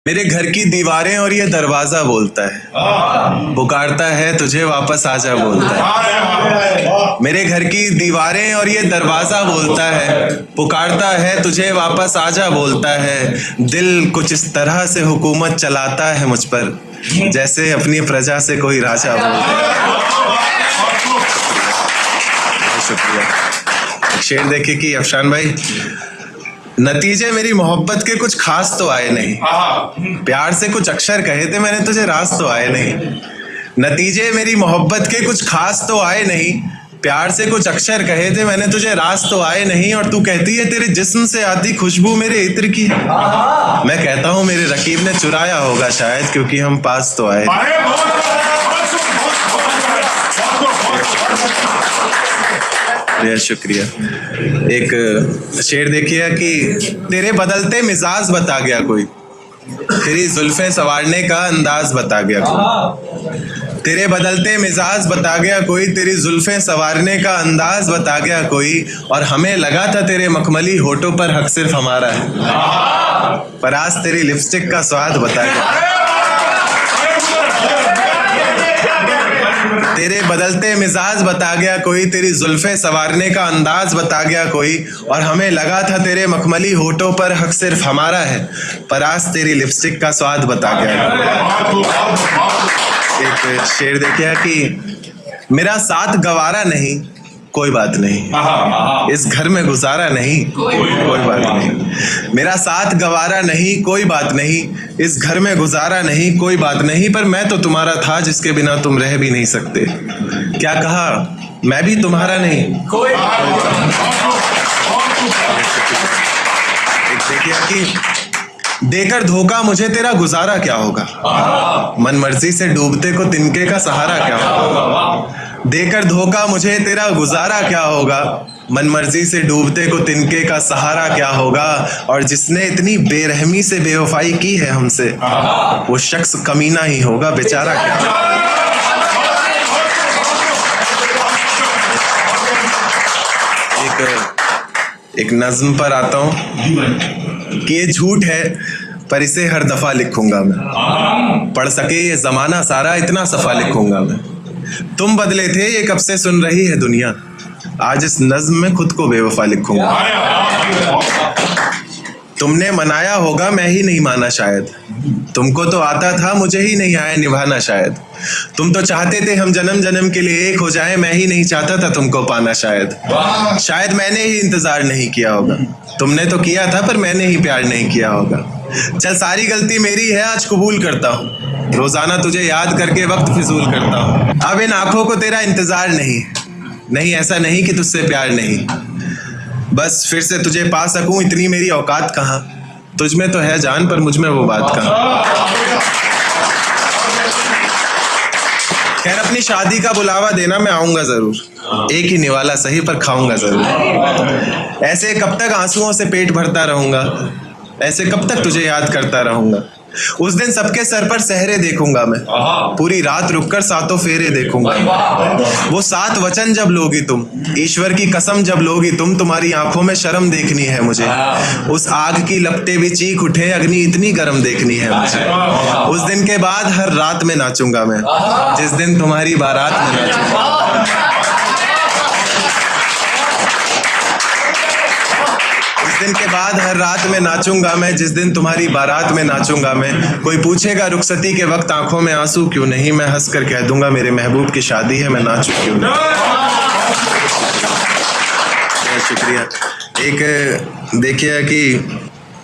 मेरे घर की दीवारें और ये दरवाजा बोलता है, पुकारता है तुझे वापस आजा बोलता है। मेरे घर की दीवारें और ये दरवाजा बोलता है, पुकारता है तुझे वापस आजा बोलता है। दिल कुछ इस तरह से हुकूमत चलाता है मुझ पर, जैसे अपनी प्रजा से कोई राजा बोलता है। शुक्रिया। शेर देखे कि अफशान भाई, नतीजे मेरी मोहब्बत के कुछ खास तो आए नहीं, प्यार से कुछ अक्षर कहे थे मैंने तुझे, रास तो आए नहीं। नतीजे मेरी मोहब्बत के कुछ खास तो आए नहीं, प्यार से कुछ अक्षर कहे थे मैंने तुझे, रास तो आए नहीं। और तू कहती है तेरे जिस्म से आती खुशबू मेरे इत्र की, मैं कहता हूँ मेरे रकीब ने चुराया होगा शायद, क्योंकि हम पास तो आए। शुक्रिया। एक शेर देखिए कि तेरे बदलते मिजाज बता गया कोई, तेरी जुल्फे संवारने का अंदाज बता गया कोई। तेरे बदलते मिजाज बता गया कोई, तेरी जुल्फे संवारने का अंदाज बता गया कोई। और हमें लगा था तेरे मखमली होठों पर हक सिर्फ हमारा है, पर आज तेरी लिपस्टिक का स्वाद बता गया। तेरे बदलते मिजाज बता गया कोई, तेरी जुल्फे संवारने का अंदाज बता गया कोई। और हमें लगा था तेरे मखमली होठों पर हक सिर्फ हमारा है, पर आज तेरी लिपस्टिक का स्वाद बता गया। एक शेर देखिए कि मेरा साथ गवारा नहीं कोई बात नहीं, इस घर में गुजारा नहीं कोई बात नहीं। मेरा साथ गवारा नहीं कोई बात नहीं, इस घर में गुजारा नहीं कोई बात नहीं। पर मैं तो तुम्हारा था जिसके बिना तुम रह भी नहीं सकते, क्या कहा मैं भी तुम्हारा नहीं कोई। देखिए कि देकर धोखा मुझे तेरा गुजारा क्या होगा, मन मर्जी से डूबते को तिनके का सहारा क्या होगा। देकर धोखा मुझे तेरा गुजारा क्या होगा, मन मर्जी से डूबते को तिनके का सहारा क्या होगा। और जिसने इतनी बेरहमी से बेवफाई की है हमसे, वो शख्स कमीना ही होगा, बेचारा क्या। एक नज्म पर आता हूं कि ये झूठ है पर इसे हर दफा लिखूंगा मैं, पढ़ सके ये जमाना सारा इतना सफा लिखूंगा मैं। तुम बदले थे ये कब से सुन रही है दुनिया, आज इस नज्म में खुद को बेवफा लिखूंगा। तुमने मनाया होगा मैं ही नहीं माना शायद, तुमको तो आता था मुझे ही नहीं आया निभाना शायद। तुम तो चाहते थे हम जन्म जन्म के लिए एक हो जाए, मैं ही नहीं चाहता था तुमको पाना शायद। शायद मैंने ही इंतजार नहीं किया होगा, तुमने तो किया था पर मैंने ही प्यार नहीं किया होगा। चल सारी गलती मेरी है आज कबूल करता हूँ, रोजाना तुझे याद करके वक्त फिजूल करता हूँ। अब इन आंखों को तेरा इंतजार नहीं ऐसा नहीं कि तुझसे प्यार नहीं, बस फिर से तुझे पा सकूं इतनी मेरी औकात कहाँ। तुझ में तो है जान पर मुझ में वो बात कहाँ। खैर अपनी शादी का बुलावा देना मैं आऊंगा जरूर, एक ही निवाला सही पर खाऊंगा जरूर। ऐसे कब तक आंसुओं से पेट भरता रहूंगा, ऐसे कब तक तुझे याद करता रहूंगा। उस दिन सबके सर पर सहरे देखूंगा मैं, पूरी रात रुककर सातों फेरे देखूंगा। वो 7 वचन जब लोगी तुम, ईश्वर की कसम जब लोगी तुम, तुम्हारी आंखों में शर्म देखनी है मुझे। उस आग की लपटें भी चीख उठे, अग्नि इतनी गर्म देखनी है मुझे। उस दिन के बाद हर रात में नाचूंगा मैं, जिस दिन तुम्हारी बारात में नाचूंगा। दिन के बाद हर रात में नाचूंगा मैं, जिस दिन तुम्हारी बारात में नाचूंगा मैं। कोई पूछेगा रुखसती के वक्त आंखों में आंसू क्यों नहीं, मैं हंस कर कह दूंगा मेरे महबूब की शादी है, मैं नाचूं क्यों नहीं। शुक्रिया। एक देखिए कि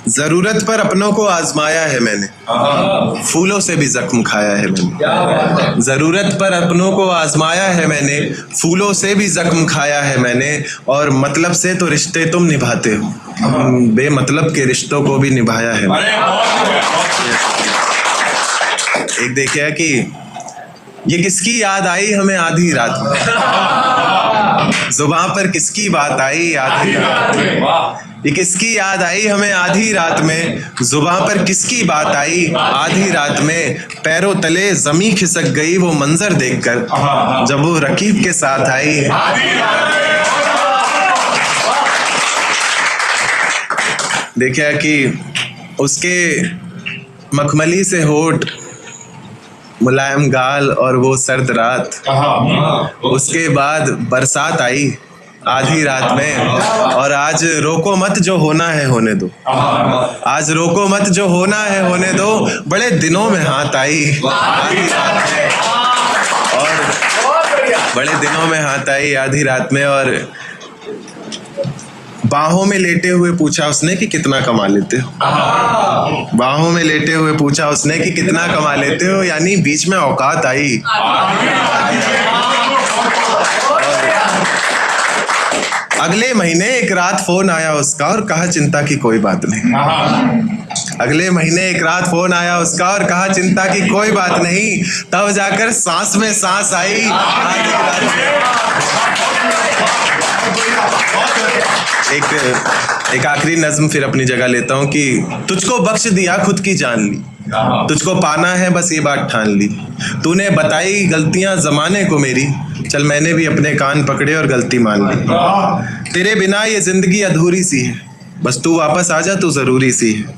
जरूरत पर अपनों को आजमाया है मैंने, फूलों से भी जख्म खाया है मैंने। जरूरत पर अपनों को आजमाया है मैंने, फूलों से भी जख्म खाया है मैंने। और मतलब से तो रिश्ते तुम निभाते हो, बेमतलब के रिश्तों को भी निभाया है। एक देखिए कि ये किसकी याद आई हमें आधी रात में, जुबान पर किसकी बात आई आधी रात में। ये किसकी याद आई हमें आधी रात में, जुबान पर किसकी बात आई आधी रात में। पैरों तले जमी खिसक गई वो मंजर देखकर, जब वो रकीब के साथ आई। देखिए कि उसके मखमली से होठ, मुलायम गाल और वो सर्द रात। उसके बाद बरसात आई आधी रात में, और आज रोको मत जो होना है होने दो। आज रोको मत जो होना है होने दो, बड़े दिनों में हाथ आई आधी रात में, और बड़े दिनों में हाथ आई आधी रात में। और बाहों में लेटे हुए पूछा उसने कि कितना कमा लेते हो। बाहों में लेटे हुए पूछा उसने कि कितना कमा लेते हो, यानी बीच में औकात आई। अगले महीने एक रात फोन आया उसका और कहा चिंता की कोई बात नहीं। अगले महीने एक रात फोन आया उसका और कहा चिंता की कोई बात नहीं। तब जाकर सांस में सांस आई आधी रात में। एक आखिरी नज्म फिर अपनी जगह लेता हूं कि तुझको बख्श दिया खुद की जान ली, तुझको पाना है बस ये बात ठान ली। तूने बताई गलतियां जमाने को मेरी, चल मैंने भी अपने कान पकड़े और गलती मान ली। तेरे बिना ये जिंदगी अधूरी सी है, बस तू वापस आ जा, तू जरूरी सी है।